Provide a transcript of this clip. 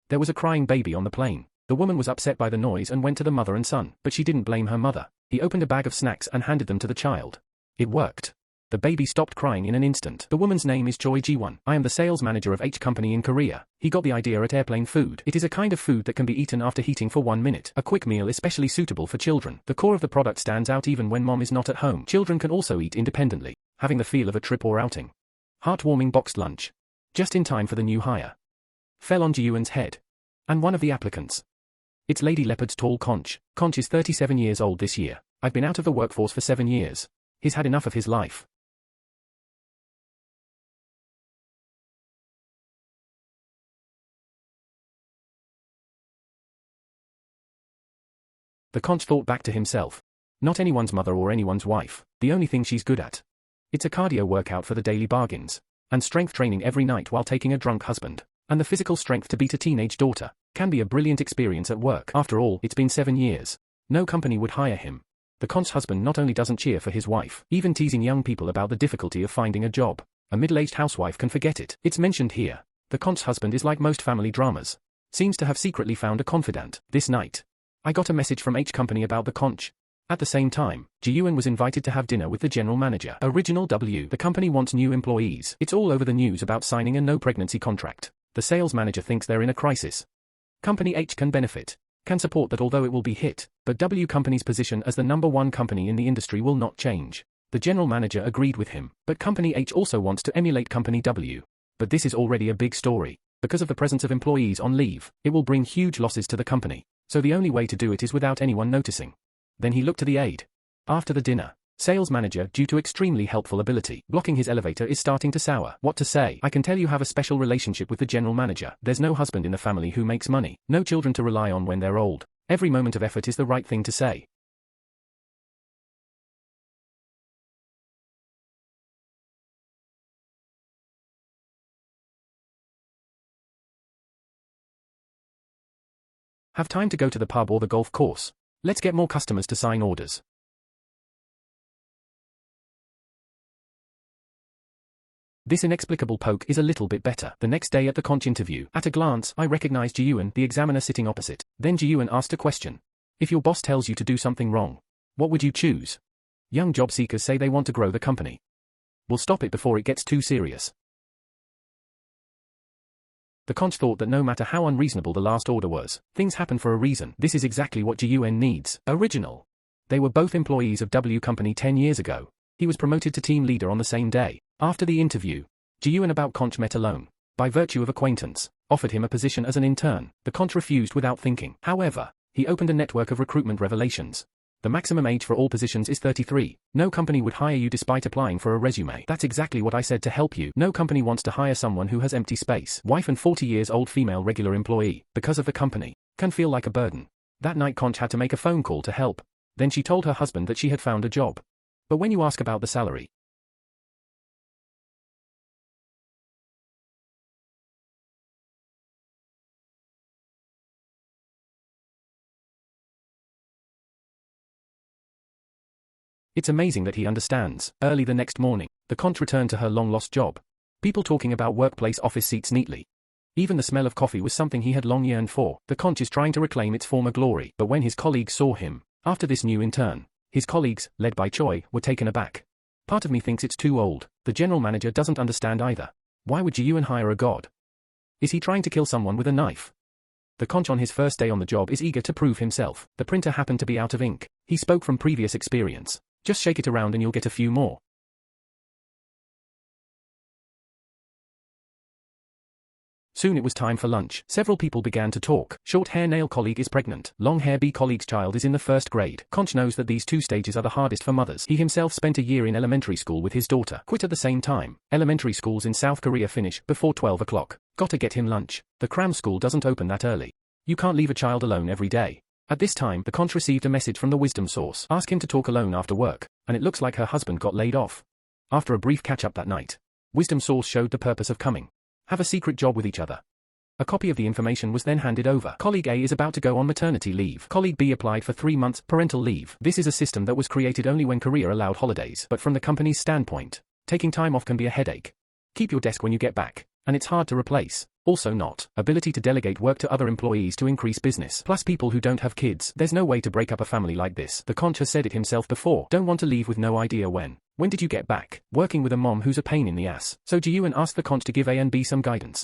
There was a crying baby on the plane. The woman was upset by the noise and went to the mother and son, but she didn't blame her mother. He opened a bag of snacks and handed them to the child. It worked. The baby stopped crying in an instant. The woman's name is Choi Ji-won. I am the sales manager of H company in Korea. He got the idea at airplane food. It is a kind of food that can be eaten after heating for 1 minute. A quick meal especially suitable for children. The core of the product stands out even when mom is not at home. Children can also eat independently, having the feel of a trip or outing. Heartwarming boxed lunch. Just in time for the new hire. Fell on Ji-won's head. And one of the applicants. It's Lady Leopard's tall Conch. Conch is 37 years old this year. I've been out of the workforce for 7 years. He's had enough of his life. The conch thought back to himself. Not anyone's mother or anyone's wife, the only thing she's good at. It's a cardio workout for the daily bargains. And strength training every night while taking a drunk husband. And the physical strength to beat a teenage daughter. Can be a brilliant experience at work. After all, it's been 7 years. No company would hire him. The conch's husband not only doesn't cheer for his wife, even teasing young people about the difficulty of finding a job. A middle-aged housewife can forget it. It's mentioned here. The conch's husband is like most family dramas. Seems to have secretly found a confidant. This night, I got a message from H company about the conch. At the same time, Ji-won was invited to have dinner with the general manager. Original W. The company wants new employees. It's all over the news about signing a no-pregnancy contract. The sales manager thinks they're in a crisis. Company H can benefit. Can support that although it will be hit, but W company's position as the #1 company in the industry will not change. The general manager agreed with him, but Company H also wants to emulate Company W. But this is already a big story. Because of the presence of employees on leave, it will bring huge losses to the company. So the only way to do it is without anyone noticing. Then he looked to the aide. After the dinner, sales manager, due to extremely helpful ability, blocking his elevator is starting to sour. What to say? I can tell you have a special relationship with the general manager. There's no husband in the family who makes money. No children to rely on when they're old. Every moment of effort is the right thing to say. Have time to go to the pub or the golf course. Let's get more customers to sign orders. This inexplicable poke is a little bit better. The next day at the conch interview, at a glance, I recognized Ji-won, the examiner sitting opposite. Then Ji-won asked a question. If your boss tells you to do something wrong, what would you choose? Young job seekers say they want to grow the company. We'll stop it before it gets too serious. The conch thought that no matter how unreasonable the last order was, things happen for a reason. This is exactly what Ji-won needs. Original. They were both employees of W company 10 years ago. He was promoted to team leader on the same day. After the interview, Ji-won about conch met alone. By virtue of acquaintance, offered him a position as an intern. The conch refused without thinking. However, he opened a network of recruitment revelations. The maximum age for all positions is 33. No company would hire you despite applying for a resume. That's exactly what I said to help you. No company wants to hire someone who has empty space. Wife and 40 years old female regular employee, because of the company, can feel like a burden. That night Conch had to make a phone call to help. Then she told her husband that she had found a job. But when you ask about the salary, it's amazing that he understands. Early the next morning, the conch returned to her long-lost job. People talking about workplace office seats neatly. Even the smell of coffee was something he had long yearned for. The conch is trying to reclaim its former glory. But when his colleagues saw him, after this new intern, his colleagues, led by Choi, were taken aback. Part of me thinks it's too old. The general manager doesn't understand either. Why would Ji-won hire a god? Is he trying to kill someone with a knife? The conch on his first day on the job is eager to prove himself. The printer happened to be out of ink. He spoke from previous experience. Just shake it around and you'll get a few more. Soon it was time for lunch. Several people began to talk. Short hair nail colleague is pregnant. Long hair B colleague's child is in the 1st grade. Conch knows that these 2 stages are the hardest for mothers. He himself spent a year in elementary school with his daughter. Quit at the same time. Elementary schools in South Korea finish before 12 o'clock. Gotta get him lunch. The cram school doesn't open that early. You can't leave a child alone every day. At this time, the conch received a message from the wisdom source. Ask him to talk alone after work, and it looks like her husband got laid off. After a brief catch-up that night, wisdom source showed the purpose of coming. Have a secret job with each other. A copy of the information was then handed over. Colleague A is about to go on maternity leave. Colleague B applied for 3 months parental leave. This is a system that was created only when Korea allowed holidays. But from the company's standpoint, taking time off can be a headache. Keep your desk when you get back. and it's hard to replace. Also not ability to delegate work to other employees to increase business. Plus people who don't have kids. There's no way to break up a family like this. The conch has said it himself before. Don't want to leave with no idea when. When did you get back? Working with a mom who's a pain in the ass. So do you and ask the conch to give A and B some guidance.